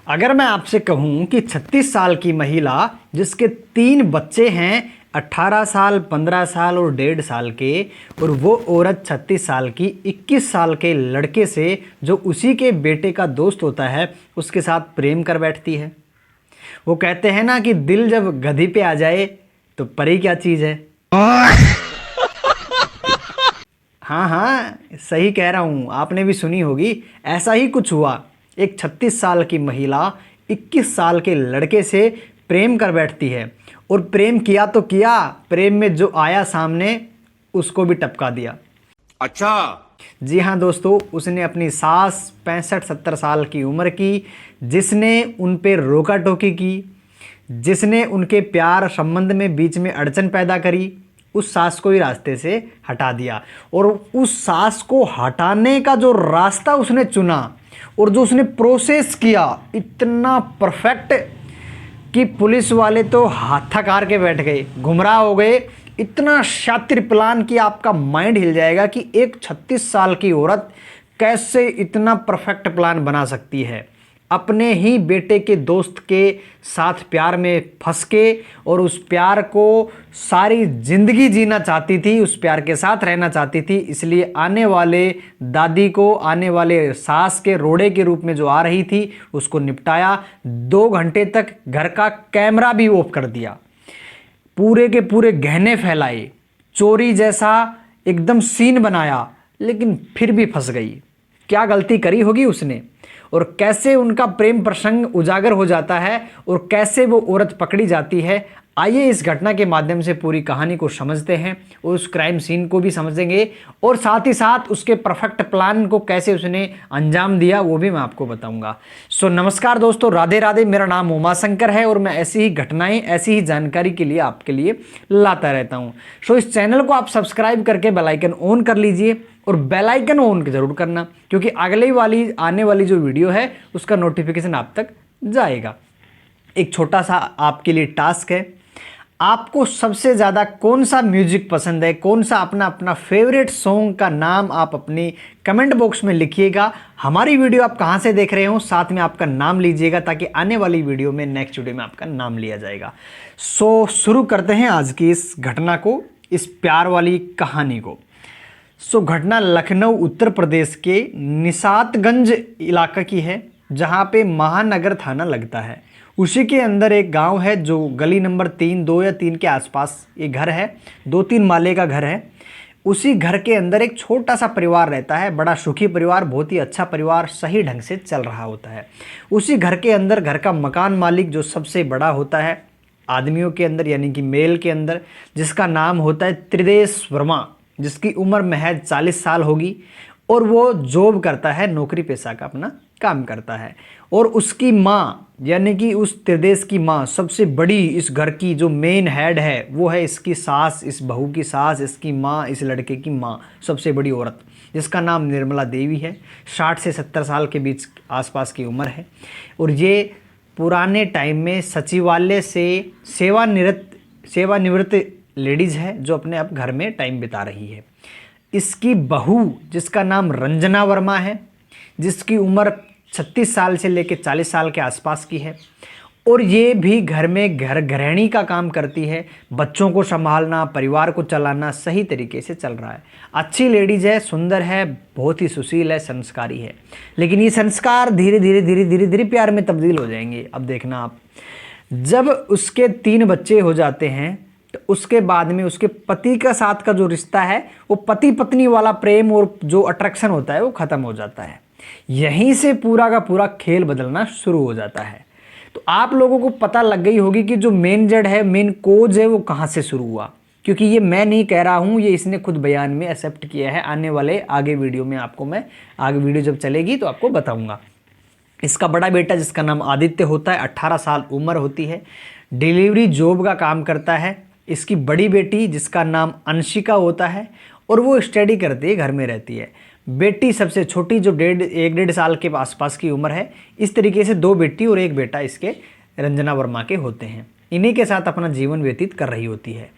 अगर मैं आपसे कहूं कि 36 साल की महिला जिसके 3 बच्चे हैं, 18 साल, 15 साल और 1.5 साल के, और वो औरत 36 साल की 21 साल के लड़के से जो उसी के बेटे का दोस्त होता है उसके साथ प्रेम कर बैठती है। वो कहते हैं ना कि दिल जब गधी पे आ जाए तो परी क्या चीज़ है। हाँ हाँ, सही कह रहा हूँ, आपने भी सुनी होगी। ऐसा ही कुछ हुआ। एक 36 साल की महिला 21 साल के लड़के से प्रेम कर बैठती है, और प्रेम किया तो किया, प्रेम में जो आया सामने उसको भी टपका दिया। अच्छा। जी हाँ दोस्तों, उसने अपनी सास 65-70 साल की उम्र की, जिसने उन पे रोका टोकी की, जिसने उनके प्यार संबंध में बीच में अड़चन पैदा करी, उस सास को ही रास्ते से हटा दिया। और उस सास को हटाने का जो रास्ता उसने चुना और जो उसने प्रोसेस किया, इतना परफेक्ट कि पुलिस वाले तो हाथ थकार के बैठ गए, गुमराह हो गए। इतना शातिर प्लान कि आपका माइंड हिल जाएगा कि एक 36 साल की औरत कैसे इतना परफेक्ट प्लान बना सकती है। अपने ही बेटे के दोस्त के साथ प्यार में फंस के, और उस प्यार को सारी जिंदगी जीना चाहती थी, उस प्यार के साथ रहना चाहती थी। इसलिए आने वाले दादी को, आने वाले सास के रोड़े के रूप में जो आ रही थी, उसको निपटाया। 2 घंटे तक घर का कैमरा भी ऑफ कर दिया, पूरे के पूरे गहने फैलाए, चोरी जैसा एकदम सीन बनाया, लेकिन फिर भी फंस गई। क्या गलती करी होगी उसने, और कैसे उनका प्रेम प्रसंग उजागर हो जाता है, और कैसे वो औरत पकड़ी जाती है। आइए इस घटना के माध्यम से पूरी कहानी को समझते हैं, उस क्राइम सीन को भी समझेंगे, और साथ ही साथ उसके परफेक्ट प्लान को कैसे उसने अंजाम दिया वो भी मैं आपको बताऊंगा। सो नमस्कार दोस्तों, राधे राधे। मेरा नाम उमाशंकर है और मैं ऐसी ही घटनाएं, ऐसी ही जानकारी के लिए आपके लिए लाता रहता हूं। सो इस चैनल को आप सब्सक्राइब करके बेल आइकन ऑन कर लीजिए, और बेल आइकन ऑन जरूर करना, क्योंकि अगले वाली आने वाली जो वीडियो है उसका नोटिफिकेशन आप तक जाएगा। एक छोटा सा आपके लिए टास्क है, आपको सबसे ज़्यादा कौन सा म्यूजिक पसंद है, कौन सा अपना अपना फेवरेट सॉन्ग का नाम आप अपनी कमेंट बॉक्स में लिखिएगा। हमारी वीडियो आप कहाँ से देख रहे हो, साथ में आपका नाम लीजिएगा, ताकि आने वाली वीडियो में, नेक्स्ट वीडियो में आपका नाम लिया जाएगा। सो शुरू करते हैं आज की इस घटना को, इस प्यार वाली कहानी को। सो घटना लखनऊ उत्तर प्रदेश के निशातगंज इलाका की है, जहाँ पे महानगर थाना लगता है। उसी के अंदर एक गांव है, जो गली नंबर 3, 2 या 3 के आसपास ये घर है। 2-3 माले का घर है। उसी घर के अंदर एक छोटा सा परिवार रहता है, बड़ा सुखी परिवार, बहुत ही अच्छा परिवार, सही ढंग से चल रहा होता है। उसी घर के अंदर घर का मकान मालिक जो सबसे बड़ा होता है आदमियों के अंदर, यानी कि मेल के अंदर, जिसका नाम होता है त्रिदेश वर्मा, जिसकी उम्र महज 40 साल होगी, और वो जॉब करता है, नौकरी पेशा का अपना काम करता है। और उसकी माँ, यानी कि उस त्रिदेश की माँ, सबसे बड़ी इस घर की जो मेन हेड है, वो है इसकी सास, इस बहू की सास, इसकी माँ, इस लड़के की माँ, सबसे बड़ी औरत, जिसका नाम निर्मला देवी है। 60 से 70 साल के बीच आसपास की उम्र है। और ये पुराने टाइम में सचिवालय से सेवानिवृत्त लेडीज़ है, जो अपने अब घर में टाइम बिता रही है। इसकी बहू, जिसका नाम रंजना वर्मा है, जिसकी उम्र 36 साल से लेकर 40 साल के आसपास की है, और ये भी घर में गृहिणी का काम करती है। बच्चों को संभालना, परिवार को चलाना सही तरीके से चल रहा है। अच्छी लेडीज़ है, सुंदर है, बहुत ही सुशील है, संस्कारी है। लेकिन ये संस्कार धीरे धीरे प्यार में तब्दील हो जाएंगे। अब देखना आप, जब उसके 3 बच्चे हो जाते हैं, तो उसके बाद में उसके पति का साथ का जो रिश्ता है, वो पति पत्नी वाला प्रेम और जो अट्रैक्शन होता है वो ख़त्म हो जाता है। यहीं से पूरा का पूरा खेल बदलना शुरू हो जाता है। तो आप लोगों को पता लग गई होगी कि जो मेन जड़ है, मेन कोज है, वो कहाँ से शुरू हुआ। क्योंकि ये मैं नहीं कह रहा हूँ, ये इसने खुद बयान में एक्सेप्ट किया है। आने वाले आगे वीडियो में आपको मैं, आगे वीडियो जब चलेगी तो आपको बताऊँगा। इसका बड़ा बेटा, जिसका नाम आदित्य होता है, 18 साल उम्र होती है, डिलीवरी जॉब का काम करता है। इसकी बड़ी बेटी, जिसका नाम अंशिका होता है, और वो स्टडी करती है, घर में रहती है। बेटी सबसे छोटी, जो 1.5 साल के आसपास की उम्र है। इस तरीके से 2 बेटी और 1 बेटा इसके रंजना वर्मा के होते हैं। इन्हीं के साथ अपना जीवन व्यतीत कर रही होती है।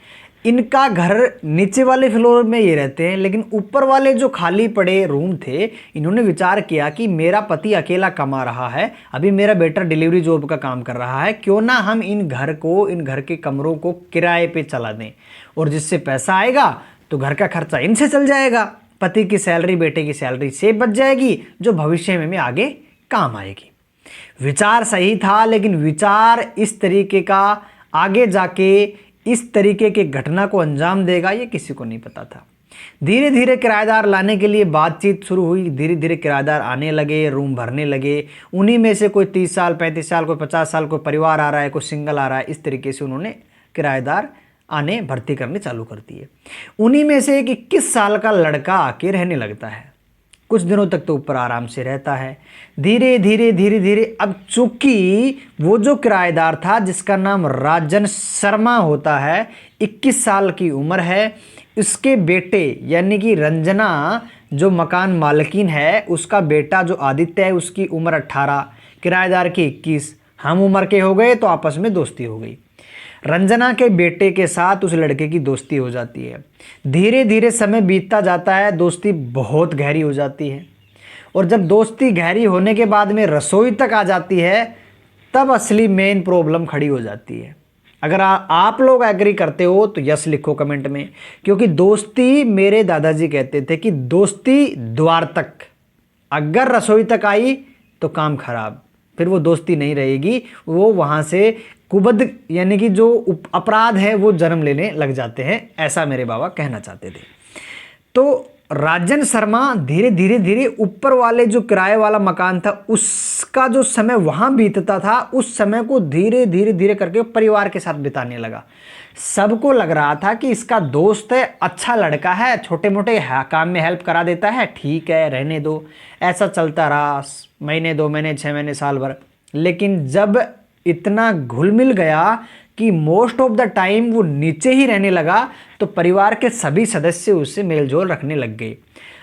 इनका घर नीचे वाले फ्लोर में ये रहते हैं, लेकिन ऊपर वाले जो खाली पड़े रूम थे, इन्होंने विचार किया कि मेरा पति अकेला कमा रहा है, अभी मेरा बेटा डिलीवरी जॉब का काम कर रहा है, क्यों ना हम इन घर के कमरों को किराए पे चला दें, और जिससे पैसा आएगा तो घर का खर्चा इनसे चल जाएगा, पति की सैलरी बेटे की सैलरी से बच जाएगी, जो भविष्य में आगे काम आएगी। विचार सही था, लेकिन विचार इस तरीके का आगे जाके इस तरीके के घटना को अंजाम देगा ये किसी को नहीं पता था। धीरे धीरे किराएदार लाने के लिए बातचीत शुरू हुई, धीरे धीरे किराएदार आने लगे, रूम भरने लगे। उन्हीं में से कोई 30 साल 35 साल, कोई 50 साल, कोई परिवार आ रहा है, कोई सिंगल आ रहा है, इस तरीके से उन्होंने किराएदार आने भर्ती करने चालू कर दिए। उन्हीं में से एक 21 साल का लड़का आके रहने लगता है। कुछ दिनों तक तो ऊपर आराम से रहता है। धीरे धीरे अब चूंकि वो जो किराएदार था जिसका नाम राजन शर्मा होता है, 21 साल की उम्र है, उसके बेटे यानी कि रंजना जो मकान मालकिन है, उसका बेटा जो आदित्य है उसकी उम्र 18, किराएदार की 21, हम उम्र के हो गए तो आपस में दोस्ती हो गई। रंजना के बेटे के साथ उस लड़के की दोस्ती हो जाती है। धीरे धीरे समय बीतता जाता है, दोस्ती बहुत गहरी हो जाती है, और जब दोस्ती गहरी होने के बाद में रसोई तक आ जाती है, तब असली मेन प्रॉब्लम खड़ी हो जाती है। अगर आप लोग एग्री करते हो तो यस लिखो कमेंट में, क्योंकि दोस्ती, मेरे दादाजी कहते थे कि दोस्ती द्वार तक, अगर रसोई तक आई तो काम खराब, फिर वो दोस्ती नहीं रहेगी, वो वहाँ से कुबद यानी कि जो अपराध है वो जन्म लेने लग जाते हैं, ऐसा मेरे बाबा कहना चाहते थे। तो राजन शर्मा धीरे धीरे ऊपर वाले जो किराए वाला मकान था उसका जो समय वहाँ बीतता था, उस समय को धीरे धीरे करके परिवार के साथ बिताने लगा। सबको लग रहा था कि इसका दोस्त है, अच्छा लड़का है, छोटे मोटे काम में हेल्प करा देता है, ठीक है रहने दो। ऐसा चलता रहा महीने, 2 महीने, 6 महीने, साल भर। लेकिन जब इतना घुल मिल गया कि मोस्ट ऑफ द टाइम वो नीचे ही रहने लगा, तो परिवार के सभी सदस्य उससे मेलजोल रखने लग गए।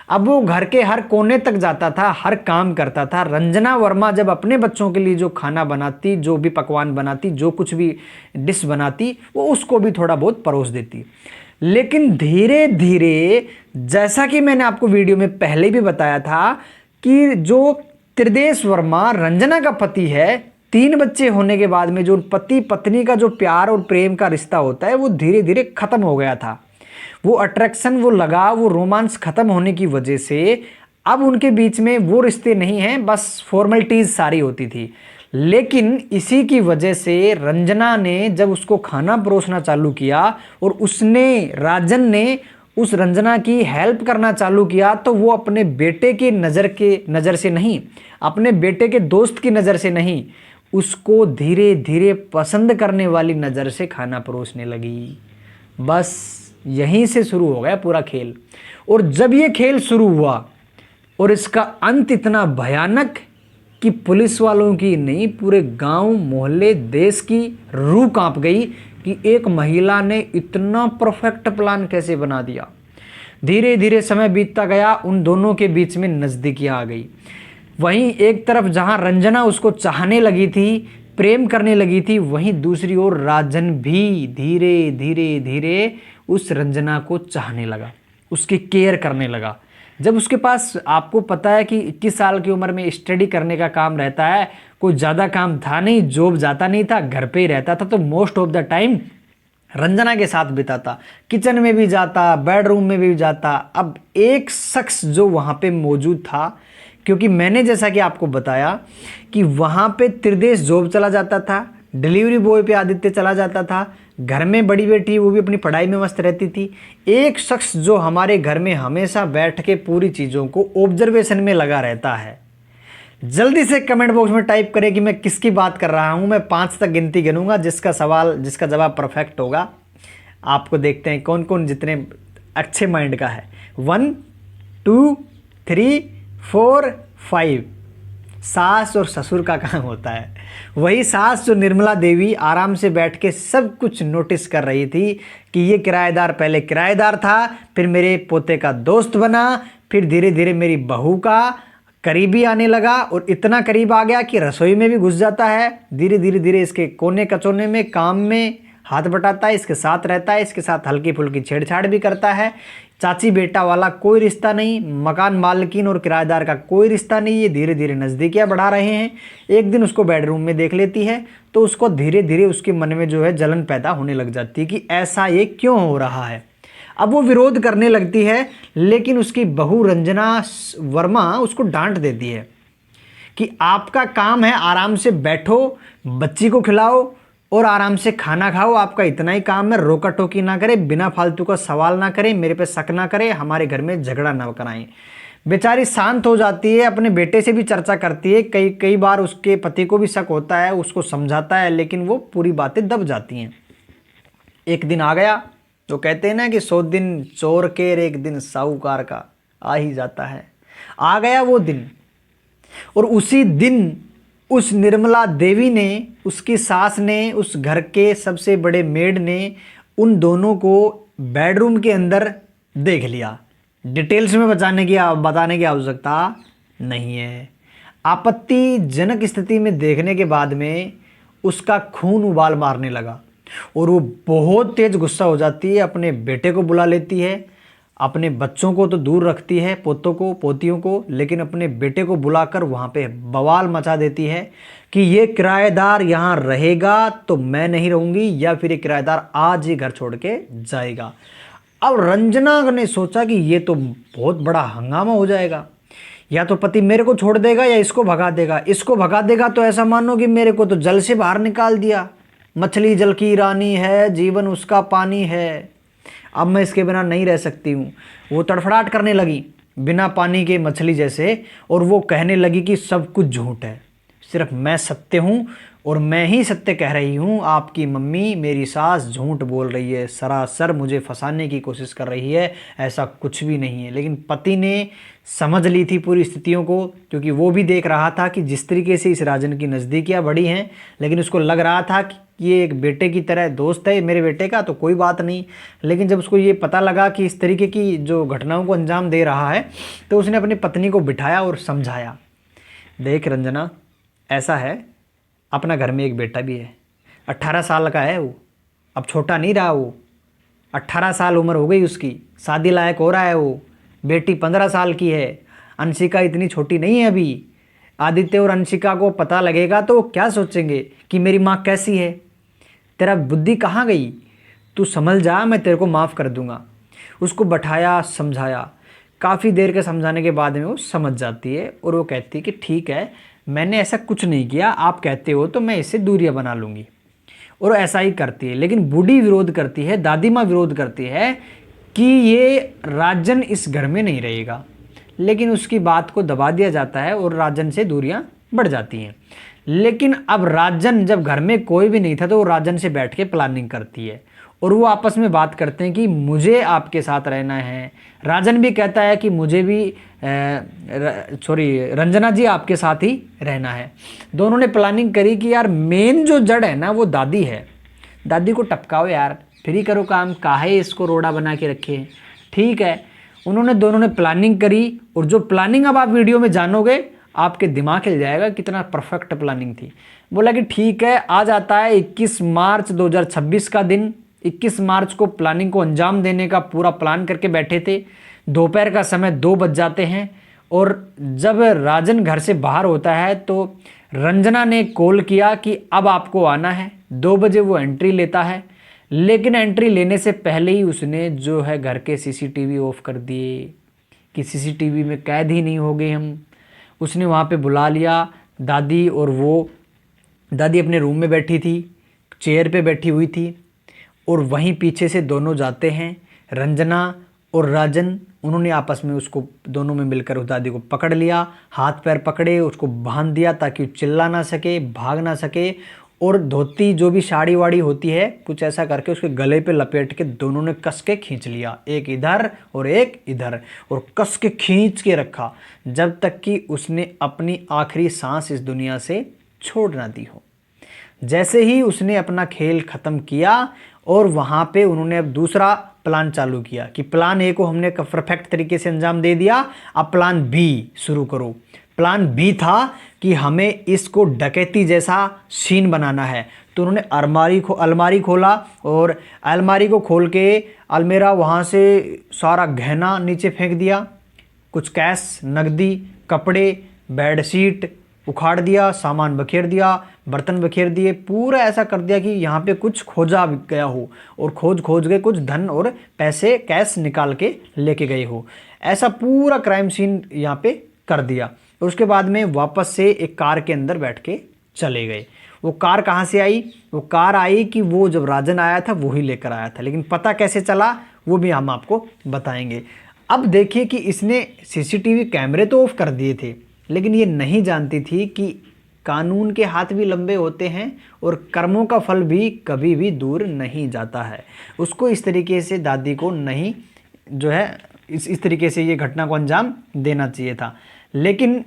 अब वो घर के हर कोने तक जाता था, हर काम करता था। रंजना वर्मा जब अपने बच्चों के लिए जो खाना बनाती, जो भी पकवान बनाती, जो कुछ भी डिश बनाती, वो उसको भी थोड़ा बहुत परोस देती। लेकिन धीरे धीरे, जैसा कि मैंने आपको वीडियो में पहले भी बताया था कि जो त्रिदेश वर्मा रंजना का पति है, 3 बच्चे होने के बाद में जो पति पत्नी का जो प्यार और प्रेम का रिश्ता होता है वो धीरे धीरे खत्म हो गया था। वो अट्रैक्शन, वो लगाव, वो रोमांस खत्म होने की वजह से अब उनके बीच में वो रिश्ते नहीं हैं, बस फॉर्मेलिटीज सारी होती थी। लेकिन इसी की वजह से रंजना ने जब उसको खाना परोसना चालू किया और राजन ने उस रंजना की हेल्प करना चालू किया, तो वो अपने बेटे की नज़र से नहीं, अपने बेटे के दोस्त की नज़र से नहीं, उसको धीरे धीरे पसंद करने वाली नज़र से खाना परोसने लगी। बस यहीं से शुरू हो गया पूरा खेल। और जब ये खेल शुरू हुआ और इसका अंत इतना भयानक कि पुलिस वालों की नहीं, पूरे गांव, मोहल्ले, देश की रूह कांप गई कि एक महिला ने इतना परफेक्ट प्लान कैसे बना दिया। धीरे धीरे समय बीतता गया, उन दोनों के बीच में नज़दीकियाँ आ गई। वहीं एक तरफ जहां रंजना उसको चाहने लगी थी, प्रेम करने लगी थी, वहीं दूसरी ओर राजन भी धीरे धीरे उस रंजना को चाहने लगा, उसकी केयर करने लगा। जब उसके पास, आपको पता है कि 21 साल की उम्र में स्टडी करने का काम रहता है, कोई ज़्यादा काम था नहीं, जॉब जाता नहीं था, घर पे ही रहता था, तो most of the time Ranjana के साथ बिताता, किचन में भी जाता, बेडरूम में भी जाता। अब एक शख्स जो वहाँ पे मौजूद था, क्योंकि मैंने जैसा कि आपको बताया कि वहाँ पे त्रिदेश जॉब चला जाता था, डिलीवरी बॉय पे आदित्य चला जाता था, घर में बड़ी बेटी वो भी अपनी पढ़ाई में मस्त रहती थी। एक शख्स जो हमारे घर में हमेशा बैठ के पूरी चीज़ों को ऑब्जर्वेशन में लगा रहता है। जल्दी से कमेंट बॉक्स में टाइप करें कि मैं किसकी बात कर रहा हूँ। मैं 5 तक गिनती गिनूंगा, जिसका जवाब परफेक्ट होगा, आपको देखते हैं कौन कौन जितने अच्छे माइंड का है। 1 2 3 4 5 सास और ससुर का काम होता है। वही सास जो निर्मला देवी आराम से बैठ के सब कुछ नोटिस कर रही थी कि ये किराएदार पहले किराएदार था, फिर मेरे पोते का दोस्त बना, फिर धीरे धीरे मेरी बहू का करीबी आने लगा और इतना करीब आ गया कि रसोई में भी घुस जाता है। धीरे धीरे इसके कोने कचोने में, काम में, हाथ बटाता है, इसके साथ रहता है, इसके साथ हल्की फुल्की छेड़छाड़ भी करता है। चाची बेटा वाला कोई रिश्ता नहीं, मकान मालकिन और किराएदार का कोई रिश्ता नहीं। ये धीरे धीरे नज़दीकियाँ बढ़ा रहे हैं। एक दिन उसको बेडरूम में देख लेती है तो उसको धीरे धीरे उसके मन में जो है जलन पैदा होने लग जाती है कि ऐसा ये क्यों हो रहा है। अब वो विरोध करने लगती है, लेकिन उसकी बहू रंजना वर्मा उसको डांट देती है कि आपका काम है आराम से बैठो, बच्ची को खिलाओ और आराम से खाना खाओ, आपका इतना ही काम है। रोका टोकी ना करे, बिना फालतू का सवाल ना करें, मेरे पे शक ना करें, हमारे घर में झगड़ा ना कराएं। बेचारी शांत हो जाती है, अपने बेटे से भी चर्चा करती है। कई बार उसके पति को भी शक होता है, उसको समझाता है, लेकिन वो पूरी बातें दब जाती हैं। एक दिन आ गया तो कहते हैं ना कि 100 दिन चोर के और एक दिन साहूकार का आ ही जाता है। आ गया वो दिन, और उसी दिन उस निर्मला देवी ने, उसकी सास ने, उस घर के सबसे बड़े मेड ने उन दोनों को बेडरूम के अंदर देख लिया। डिटेल्स में बताने की आवश्यकता नहीं है। आपत्तिजनक स्थिति में देखने के बाद में उसका खून उबाल मारने लगा और वो बहुत तेज गुस्सा हो जाती है। अपने बेटे को बुला लेती है, अपने बच्चों को तो दूर रखती है, पोतों को पोतियों को, लेकिन अपने बेटे को बुलाकर वहाँ पे बवाल मचा देती है कि ये किराएदार यहाँ रहेगा तो मैं नहीं रहूँगी, या फिर ये किराएदार आज ही घर छोड़ के जाएगा। अब रंजना ने सोचा कि ये तो बहुत बड़ा हंगामा हो जाएगा, या तो पति मेरे को छोड़ देगा या इसको भगा देगा। इसको भगा देगा तो ऐसा मानो कि मेरे को तो जल से बाहर निकाल दिया। मछली जल की रानी है, जीवन उसका पानी है, अब मैं इसके बिना नहीं रह सकती हूँ। वो तड़फड़ाहट करने लगी बिना पानी के मछली जैसे, और वो कहने लगी कि सब कुछ झूठ है, सिर्फ मैं सत्य हूँ और मैं ही सत्य कह रही हूँ। आपकी मम्मी, मेरी सास झूठ बोल रही है, सरासर मुझे फंसाने की कोशिश कर रही है, ऐसा कुछ भी नहीं है। लेकिन पति ने समझ ली थी पूरी स्थितियों को, क्योंकि वो भी देख रहा था कि जिस तरीके से इस राजन की नज़दीकियाँ बढ़ी हैं, लेकिन उसको लग रहा था कि ये एक बेटे की तरह दोस्त है मेरे बेटे का, तो कोई बात नहीं। लेकिन जब उसको ये पता लगा कि इस तरीके की जो घटनाओं को अंजाम दे रहा है, तो उसने अपनी पत्नी को बिठाया और समझाया, देख रंजना, ऐसा है, अपना घर में एक बेटा भी है, 18 साल का है वो, अब छोटा नहीं रहा वो, 18 साल उम्र हो गई उसकी, शादी लायक हो रहा है वो। बेटी 15 साल की है, अंशिका इतनी छोटी नहीं है अभी। आदित्य और अंशिका को पता लगेगा तो वो क्या सोचेंगे कि मेरी माँ कैसी है। तेरा बुद्धि कहाँ गई, तू संभल जा, मैं तेरे को माफ़ कर दूंगा। उसको बैठाया, समझाया। काफ़ी देर के समझाने के बाद में वो समझ जाती है और वो कहती है कि ठीक है, मैंने ऐसा कुछ नहीं किया, आप कहते हो तो मैं इससे दूरियां बना लूँगी। और ऐसा ही करती है। लेकिन बूढ़ी विरोध करती है, दादी माँ विरोध करती है कि ये राजन इस घर में नहीं रहेगा। लेकिन उसकी बात को दबा दिया जाता है और राजन से दूरियां बढ़ जाती हैं। लेकिन अब राजन, जब घर में कोई भी नहीं था, तो वो राजन से बैठ के प्लानिंग करती है और वो आपस में बात करते हैं कि मुझे आपके साथ रहना है। राजन भी कहता है कि मुझे भी रंजना जी आपके साथ ही रहना है। दोनों ने प्लानिंग करी कि यार मेन जो जड़ है ना वो दादी है, दादी को टपकाओ यार, फ्री करो काम, काहे इसको रोड़ा बना के रखे। ठीक है, उन्होंने दोनों ने प्लानिंग करी, और जो प्लानिंग अब आप वीडियो में जानोगे आपके दिमाग हिल जाएगा कितना परफेक्ट प्लानिंग थी। बोला कि ठीक है, आ जाता है 21 मार्च 2026 का दिन। 21 मार्च को प्लानिंग को अंजाम देने का पूरा प्लान करके बैठे थे। दोपहर का समय 2 बज जाते हैं, और जब राजन घर से बाहर होता है तो रंजना ने कॉल किया कि अब आपको आना है। 2 बजे वो एंट्री लेता है, लेकिन एंट्री लेने से पहले ही उसने जो है घर के सीसीटीवी ऑफ कर दिए कि सीसीटीवी में कैद ही नहीं हो गए हम। उसने वहाँ पे बुला लिया दादी, और वो दादी अपने रूम में बैठी थी, चेयर पे बैठी हुई थी, और वहीं पीछे से दोनों जाते हैं, रंजना और राजन। उन्होंने आपस में उसको, दोनों में मिलकर उस दादी को पकड़ लिया, हाथ पैर पकड़े, उसको बांध दिया ताकि वो चिल्ला ना सके, भाग ना सके, और धोती जो भी साड़ी वाड़ी होती है कुछ ऐसा करके उसके गले पे लपेट के दोनों ने कस के खींच लिया, एक इधर और एक इधर, और कस के खींच के रखा जब तक कि उसने अपनी आखिरी सांस इस दुनिया से छोड़ ना दी हो। जैसे ही उसने अपना खेल ख़त्म किया, और वहाँ पे उन्होंने अब दूसरा प्लान चालू किया कि प्लान ए को हमने परफेक्ट तरीके से अंजाम दे दिया, अब प्लान बी शुरू करो। प्लान बी था कि हमें इसको डकैती जैसा सीन बनाना है। तो उन्होंने अलमारी खोला और अलमारी को खोल के अलमीरा वहाँ से सारा गहना नीचे फेंक दिया, कुछ कैश, नकदी, कपड़े, बेडशीट उखाड़ दिया, सामान बखेर दिया, बर्तन बखेर दिए, पूरा ऐसा कर दिया कि यहाँ पे कुछ खोजा गया हो और खोज के कुछ धन और पैसे कैश निकाल के लेके गए हो। ऐसा पूरा क्राइम सीन यहाँ पे कर दिया। और उसके बाद में वापस से एक कार के अंदर बैठ के चले गए। वो कार कहाँ से आई? वो कार आई कि वो जब राजन आया था वो ही लेकर आया था, लेकिन पता कैसे चला वो भी हम आपको बताएंगे। अब देखिए कि इसने सीसीटीवी कैमरे तो ऑफ कर दिए थे, लेकिन ये नहीं जानती थी कि कानून के हाथ भी लंबे होते हैं और कर्मों का फल भी कभी भी दूर नहीं जाता है। उसको इस तरीके से दादी को नहीं जो है इस तरीके से ये घटना को अंजाम देना चाहिए था। लेकिन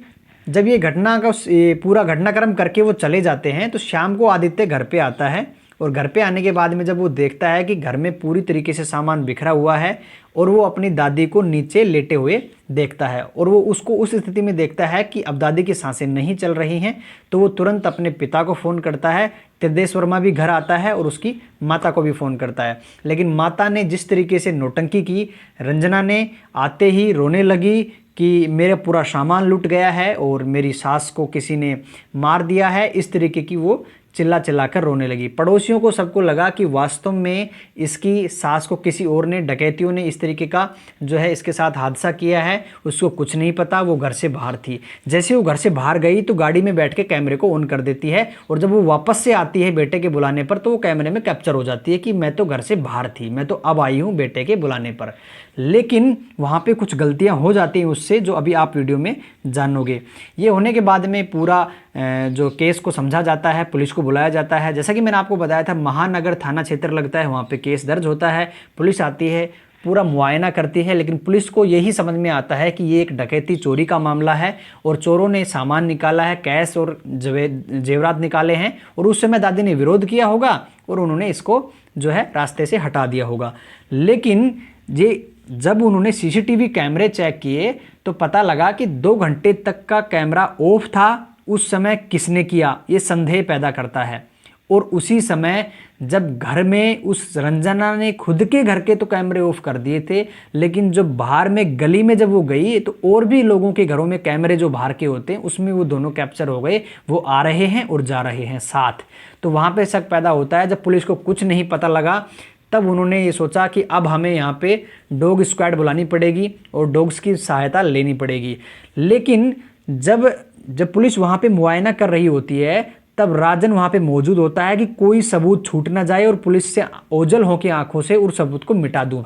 जब ये पूरा घटनाक्रम करके वो चले जाते हैं तो शाम को आदित्य घर पे आता है और घर पे आने के बाद में जब वो देखता है कि घर में पूरी तरीके से सामान बिखरा हुआ है और वो अपनी दादी को नीचे लेटे हुए देखता है और वो उसको उस स्थिति में देखता है कि अब दादी की सांसें नहीं चल रही हैं, तो वो तुरंत अपने पिता को फ़ोन करता है। त्रिदेश वर्मा भी घर आता है और उसकी माता को भी फ़ोन करता है, लेकिन माता ने जिस तरीके से नौटंकी की, रंजना ने आते ही रोने लगी कि मेरा पूरा सामान लूट गया है और मेरी सास को किसी ने मार दिया है, इस तरीके की वो चिल्ला कर रोने लगी। पड़ोसियों को सबको लगा कि वास्तव में इसकी सास को किसी और ने, डकैतियों ने इस तरीके का जो है इसके साथ हादसा किया है। उसको कुछ नहीं पता, वो घर से बाहर थी। जैसे वो घर से बाहर गई तो गाड़ी में बैठ के कैमरे को ऑन कर देती है और जब वो वापस से आती है बेटे के बुलाने पर तो वो कैमरे में कैप्चर हो जाती है कि मैं तो घर से बाहर थी, मैं तो अब आई हूँ बेटे के बुलाने पर। लेकिन वहाँ पे कुछ गलतियाँ हो जाती हैं उससे, जो अभी आप वीडियो में जानोगे। ये होने के बाद में पूरा जो केस को समझा जाता है, पुलिस को बुलाया जाता है। जैसा कि मैंने आपको बताया था, महानगर थाना क्षेत्र लगता है, वहाँ पे केस दर्ज होता है। पुलिस आती है, पूरा मुआयना करती है, लेकिन पुलिस को यही समझ में आता है कि ये एक डकैती चोरी का मामला है और चोरों ने सामान निकाला है, कैश और जेवरात निकाले हैं और उस समय दादी ने विरोध किया होगा और उन्होंने इसको जो है रास्ते से हटा दिया होगा। लेकिन जब उन्होंने सीसीटीवी कैमरे चेक किए तो पता लगा कि 2 घंटे तक का कैमरा ऑफ था। उस समय किसने किया, ये संदेह पैदा करता है। और उसी समय जब घर में उस रंजना ने खुद के घर के तो कैमरे ऑफ कर दिए थे, लेकिन जो बाहर में गली में जब वो गई तो और भी लोगों के घरों में कैमरे जो बाहर के होते हैं उसमें वो दोनों कैप्चर हो गए। वो आ रहे हैं और जा रहे हैं साथ। तो वहाँ पे शक पैदा होता है। जब पुलिस को कुछ नहीं पता लगा तब उन्होंने ये सोचा कि अब हमें यहाँ पे डॉग स्क्वाड बुलानी पड़ेगी और डॉग्स की सहायता लेनी पड़ेगी। लेकिन जब पुलिस वहाँ पे मुआयना कर रही होती है तब राजन वहाँ पे मौजूद होता है कि कोई सबूत छूट ना जाए और पुलिस से ओझल होकर आंखों से उस सबूत को मिटा दूँ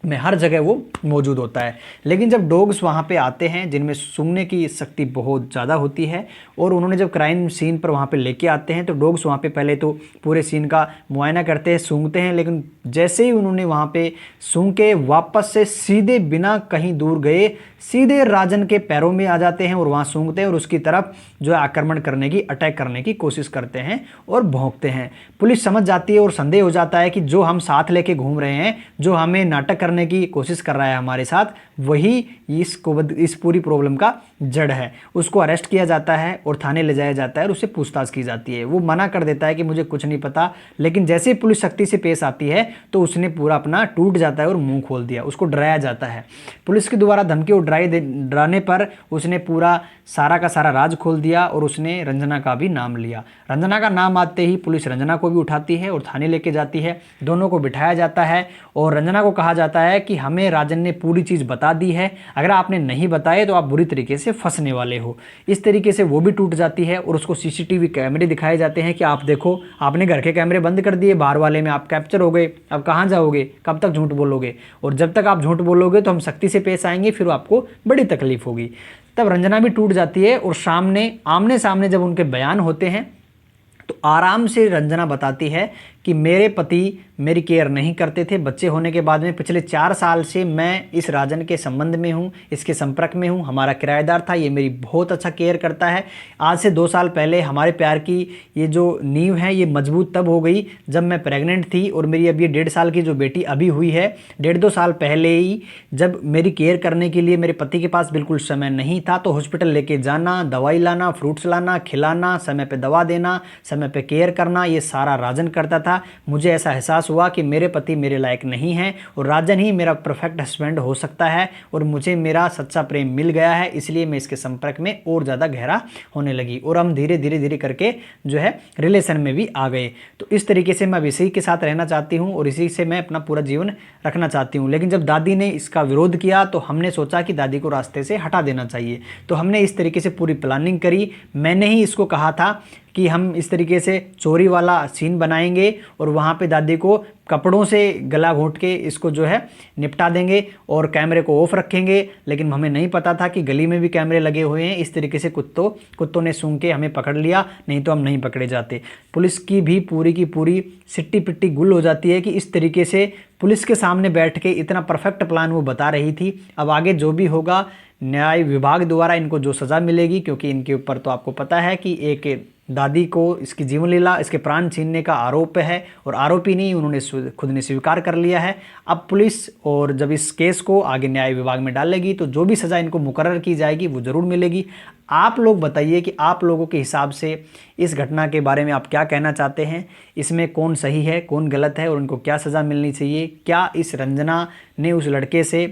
में हर जगह वो मौजूद होता है। लेकिन जब डॉग्स वहाँ पे आते हैं जिनमें सूंघने की शक्ति बहुत ज़्यादा होती है और उन्होंने जब क्राइम सीन पर वहाँ पे लेके आते हैं तो डॉग्स वहाँ पे पहले तो पूरे सीन का मुआयना करते हैं, सूंघते हैं, लेकिन जैसे ही उन्होंने वहाँ पे सूंघ के वापस से सीधे बिना कहीं दूर गए सीधे राजन के पैरों में आ जाते हैं और वहाँ सूंघते हैं और उसकी तरफ जो है आक्रमण करने की, अटैक करने की कोशिश करते हैं और भौंकते हैं। पुलिस समझ जाती है और संदेह हो जाता है कि जो हम साथ लेके घूम रहे हैं, जो हमें नाटक करने की कोशिश कर रहा है हमारे साथ, वही इस पूरी प्रॉब्लम का जड़ है। उसको अरेस्ट किया जाता है और थाने ले जाया जाता है और उससे पूछताछ की जाती है। वो मना कर देता है कि मुझे कुछ नहीं पता, लेकिन जैसे ही पुलिस सख्ती से पेश आती है तो उसने पूरा अपना टूट जाता है और मुंह खोल दिया। उसको डराया जाता है। पुलिस के द्वारा धमकी और डराने पर उसने पूरा सारा का सारा राज खोल दिया और उसने रंजना का भी नाम लिया। रंजना का नाम आते ही पुलिस रंजना को भी उठाती है और थाने लेके जाती है। दोनों को बिठाया जाता है और रंजना को कहा जाता है कि हमें राजन ने पूरी चीज़ बता दी है, अगर आपने नहीं बताए तो आप बुरी तरीके से फंसने वाले हो। इस तरीके से वो भी टूट जाती है और उसको सीसीटीवी कैमरे दिखाए जाते हैं कि आप देखो, आपने घर के कैमरे बंद कर दिए, बाहर वाले में आप कैप्चर हो गए, अब कहाँ जाओगे, कब तक झूठ बोलोगे, और जब तक आप झूठ बोलोगे तो हम सख्ती से पेश आएंगे, फिर आपको बड़ी तकलीफ होगी। तब रंजना भी टूट जाती है और आमने सामने जब उनके बयान होते हैं तो आराम से रंजना बताती है कि मेरे पति मेरी केयर नहीं करते थे। बच्चे होने के बाद में पिछले 4 साल से मैं इस राजन के संबंध में हूँ, इसके संपर्क में हूँ। हमारा किराएदार था, ये मेरी बहुत अच्छा केयर करता है। आज से 2 साल पहले हमारे प्यार की ये जो नींव है ये मजबूत तब हो गई जब मैं प्रेग्नेंट थी, और मेरी अब ये 1.5 साल की जो बेटी अभी हुई है, 1.5-2 साल पहले ही जब मेरी केयर करने के लिए मेरे पति के पास बिल्कुल समय नहीं था, तो हॉस्पिटल लेके जाना, दवाई लाना, फ्रूट्स लाना, खिलाना, समय पे दवा देना, समय पे केयर करना, ये सारा राजन करता था। मुझे ऐसा एहसास हुआ कि मेरे पति मेरे लायक नहीं है और राजन ही मेरा परफेक्ट हस्बैंड हो सकता है, और मुझे मेरा सच्चा प्रेम मिल गया है, इसलिए मैं इसके संपर्क में और ज़्यादा गहरा होने लगी और हम धीरे धीरे करके जो है रिलेशन में भी आ गए। तो इस तरीके से मैं इसी के साथ रहना चाहती हूँ और इसी से मैं अपना पूरा जीवन रखना चाहती हूँ। लेकिन जब दादी ने इसका विरोध किया तो हमने सोचा कि दादी को रास्ते से हटा देना चाहिए। तो हमने इस तरीके से पूरी प्लानिंग करी। मैंने ही इसको कहा था कि हम इस तरीके से चोरी वाला सीन बनाएंगे और वहाँ पे दादी को कपड़ों से गला घोंट के इसको जो है निपटा देंगे और कैमरे को ऑफ रखेंगे। लेकिन हमें नहीं पता था कि गली में भी कैमरे लगे हुए हैं। इस तरीके से कुत्तों ने सूंघ के हमें पकड़ लिया, नहीं तो हम नहीं पकड़े जाते। पुलिस की भी पूरी की पूरी सिट्टी पिट्टी गुल हो जाती है कि इस तरीके से पुलिस के सामने बैठ के इतना परफेक्ट प्लान वो बता रही थी। अब आगे जो भी होगा न्याय विभाग द्वारा इनको जो सज़ा मिलेगी, क्योंकि इनके ऊपर तो आपको पता है कि एक दादी को इसकी जीवन लीला, इसके प्राण छीनने का आरोप है और आरोपी नहीं, उन्होंने खुद ने स्वीकार कर लिया है। अब पुलिस और जब इस केस को आगे न्याय विभाग में डालेगी तो जो भी सज़ा इनको मुकर्रर की जाएगी वो ज़रूर मिलेगी। आप लोग बताइए कि आप लोगों के हिसाब से इस घटना के बारे में आप क्या कहना चाहते हैं, इसमें कौन सही है कौन गलत है और उनको क्या सज़ा मिलनी चाहिए। क्या इस रंजना ने उस लड़के से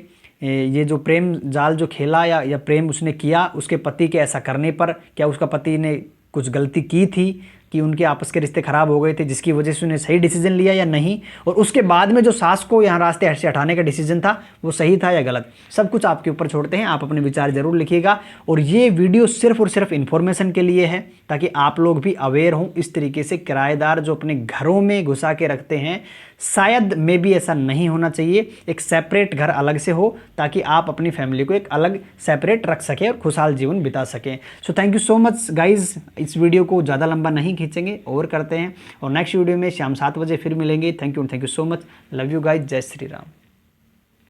ये जो प्रेम जाल जो खेला या प्रेम उसने किया, उसके पति के ऐसा करने पर क्या उसका पति ने कुछ गलती की थी कि उनके आपस के रिश्ते खराब हो गए थे जिसकी वजह से उन्हें सही डिसीजन लिया या नहीं, और उसके बाद में जो सास को यहाँ रास्ते से हटाने का डिसीजन था वो सही था या गलत। सब कुछ आपके ऊपर छोड़ते हैं, आप अपने विचार जरूर लिखिएगा। और ये वीडियो सिर्फ और सिर्फ इन्फॉर्मेशन के लिए है ताकि आप लोग भी अवेयर हों। इस तरीके से किराएदार जो अपने घरों में घुसा के रखते हैं, शायद में भी ऐसा नहीं होना चाहिए। एक सेपरेट घर अलग से हो ताकि आप अपनी फैमिली को एक अलग सेपरेट रख सकें और खुशहाल जीवन बिता सकें। So thank you so much guys. इस वीडियो को ज़्यादा लंबा नहीं खींचेंगे और करते हैं, और नेक्स्ट वीडियो में शाम 7 बजे फिर मिलेंगे। Thank you so much. Love you guys. जय श्री राम।